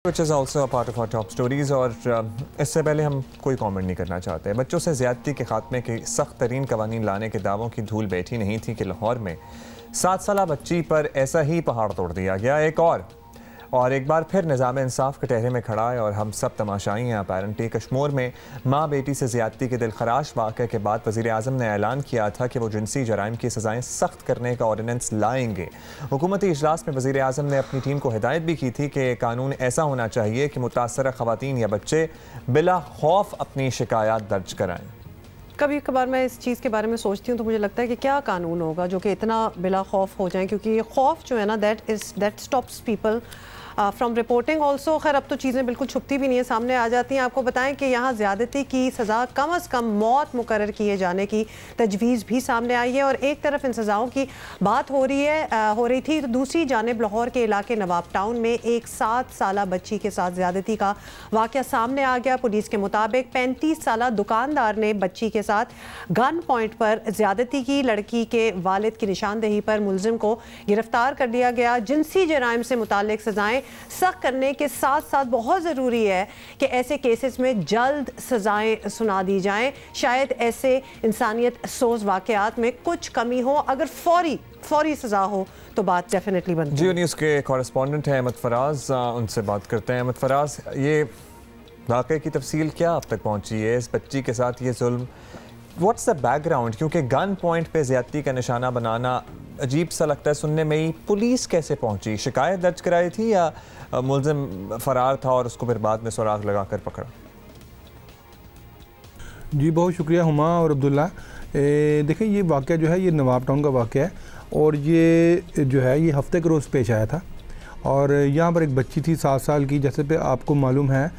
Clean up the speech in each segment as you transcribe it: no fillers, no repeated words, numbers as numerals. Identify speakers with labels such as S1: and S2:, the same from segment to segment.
S1: Which is also a part of our top stories। और इससे पहले हम कोई कमेंट नहीं करना चाहते। बच्चों से ज़्यादती के खात्मे के सख्त तरीन कवानीन लाने के दावों की धूल बैठी नहीं थी कि लाहौर में 7 साला बच्ची पर ऐसा ही पहाड़ तोड़ दिया गया। एक बार फिर निज़ाम इंसाफ कटहरे में खड़ा है और हम सब तमाशाई हैं। अपेरेंटली कश्मीर में माँ बेटी से ज़्यादती के दिलखराश वाक़े के बाद वज़ीर आज़म ने ऐलान किया था कि वो जिनसी जराइम की सज़ाएँ सख्त करने का ऑर्डिनेंस लाएंगे। हुकूमती इजलास में वज़ीर आज़म ने अपनी टीम को हिदायत भी की थी कि कानून ऐसा होना चाहिए कि मुतासरा ख़वातीन या बच्चे बिला खौफ अपनी शिकायत दर्ज कराएँ।
S2: कभी कभार मैं इस चीज़ के बारे में सोचती हूँ तो मुझे लगता है कि क्या कानून होगा जो कि इतना बिला खौफ हो जाए, क्योंकि ये खौफ जो है ना that stops people from reporting also. खैर अब तो चीज़ें बिल्कुल छुपती भी नहीं है, सामने आ जाती हैं। आपको बताएं कि यहाँ ज़्यादती की सज़ा कम अज़ कम मौत मुकर्रर किए जाने की तजवीज़ भी सामने आई है। और एक तरफ इन सज़ाओं की बात हो रही थी तो दूसरी जानिब लाहौर के इलाके नवाब टाउन में एक 7 साला बच्ची के साथ ज़्यादती का वाक़या सामने आ गया। पुलिस के मुताबिक 35 साला दुकानदार ने बच्ची के साथ गन पॉइंट पर ज़्यादती की। लड़की के वालिद की निशानदेही पर मुलजिम को गिरफ्तार कर लिया गया। जिनसी जराइम से मुताल्लिक सज़ाएँ सख्त करने के साथ साथ बहुत ज़रूरी है कि ऐसे केसेस में जल्द सज़ाएं सुना दी जाएं। शायद ऐसे इंसानियत सोज वाक़यात में कुछ कमी हो, अगर फौरी सज़ा हो तो बात डेफिनेटली बनती है।
S1: जियो न्यूज़ के कॉरेस्पॉन्डेंट हैं अहमद फराज, उनसे बात करते हैं। अहमद फराज, ये वाक़े की तफसील क्या अब तक पहुँची है? इस बच्ची के साथ ये जुल्म, व्हाट्स द बैकग्राउंड? क्योंकि गन पॉइंट पे ज़्यादती का निशाना बनाना अजीब सा लगता है सुनने में ही। पुलिस कैसे पहुंची? शिकायत दर्ज कराई थी या मुलजिम फरार था और उसको फिर बाद में सुराग लगाकर पकड़ा?
S3: जी बहुत शुक्रिया हुमा और अब्दुल्ला। देखिए ये वाक़या जो है ये नवाब टाउन का वाक़या है और ये जो है ये हफ्ते के रोज़ पेश आया था। और यहाँ पर एक बच्ची थी 7 साल की, जैसे पे आपको मालूम है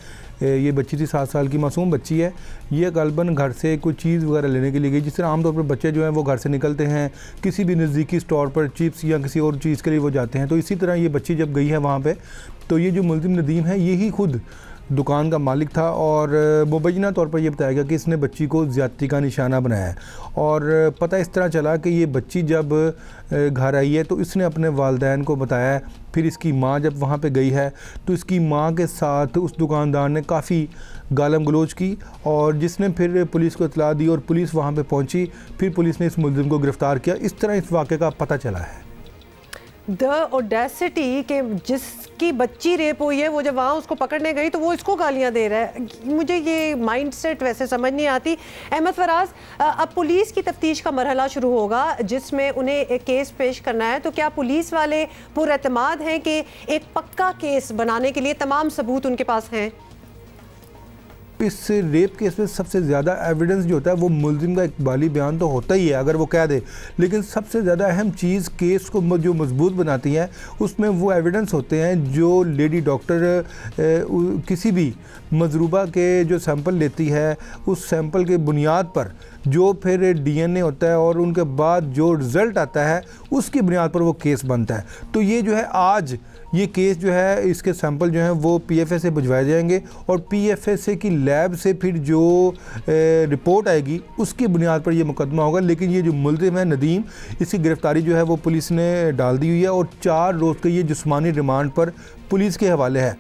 S3: ये बच्ची थी 7 साल की मासूम बच्ची है। ये गलबन घर से कोई चीज़ वगैरह लेने के लिए गई, जिस तरह आमतौर पर बच्चे जो हैं वो घर से निकलते हैं किसी भी नज़दीकी स्टोर पर चिप्स या किसी और चीज़ के लिए वो जाते हैं। तो इसी तरह ये बच्ची जब गई है वहाँ पे, तो ये जो मुलजिम नदीम है यही खुद दुकान का मालिक था और मुबैना तौर पर यह बताया गया कि इसने बच्ची को ज़्यादती का निशाना बनाया है। और पता इस तरह चला कि ये बच्ची जब घर आई है तो इसने अपने वालिदैन को बताया है। फिर इसकी माँ जब वहाँ पे गई है तो इसकी माँ के साथ उस दुकानदार ने काफ़ी गालम गलोच की और जिसने फिर पुलिस को इतला दी और पुलिस वहाँ पे पहुँची। फिर पुलिस ने इस मुलजिम को गिरफ़्तार किया। इस तरह इस वाक़े का पता चला है।
S2: द ऑडेसिटी के जिसकी बच्ची रेप हुई है वो जब वहाँ उसको पकड़ने गई तो वो इसको गालियाँ दे रहा है। मुझे ये माइंडसेट वैसे समझ नहीं आती। अहमद फराज, अब पुलिस की तफ्तीश का मरहला शुरू होगा जिसमें उन्हें एक केस पेश करना है, तो क्या पुलिस वाले पुरएतमाद हैं कि एक पक्का केस बनाने के लिए तमाम सबूत उनके पास हैं?
S3: इस रेप केस में सबसे ज़्यादा एविडेंस जो होता है वो मुलजिम का इकबाली बयान तो होता ही है अगर वो कह दे, लेकिन सबसे ज़्यादा अहम चीज़ केस को जो मजबूत बनाती है उसमें वो एविडेंस होते हैं जो लेडी डॉक्टर किसी भी मजरूबा के जो सैंपल लेती है उस सैंपल के बुनियाद पर जो फिर डीएनए होता है और उनके बाद जो रिज़ल्ट आता है उसकी बुनियाद पर वो केस बनता है। तो ये जो है आज ये केस जो है इसके सैंपल जो हैं वो पीएफए से भिजवाए जाएंगे और पीएफए की लैब से फिर जो रिपोर्ट आएगी उसकी बुनियाद पर ये मुकदमा होगा। लेकिन ये जो मुलजिम है नदीम, इसकी गिरफ्तारी जो है वो पुलिस ने डाल दी हुई है और 4 रोज़ के ये जिस्मानी रिमांड पर पुलिस के हवाले है।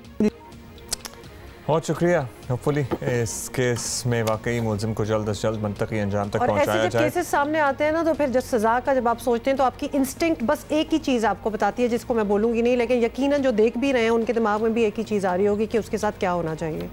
S1: बहुत शुक्रिया। होपफुली इस केस में वाकई मुलजिम को जल्द से जल्द मंतकी अंजाम तक पहुंचाया जाए।
S2: और ऐसे जब केसेस सामने आते हैं ना तो फिर जब सज़ा का जब आप सोचते हैं तो आपकी इंस्टिंक्ट बस एक ही चीज़ आपको बताती है जिसको मैं बोलूँगी नहीं, लेकिन यकीनन जो देख भी रहे हैं उनके दिमाग में भी एक ही चीज़ आ रही होगी कि उसके साथ क्या होना चाहिए।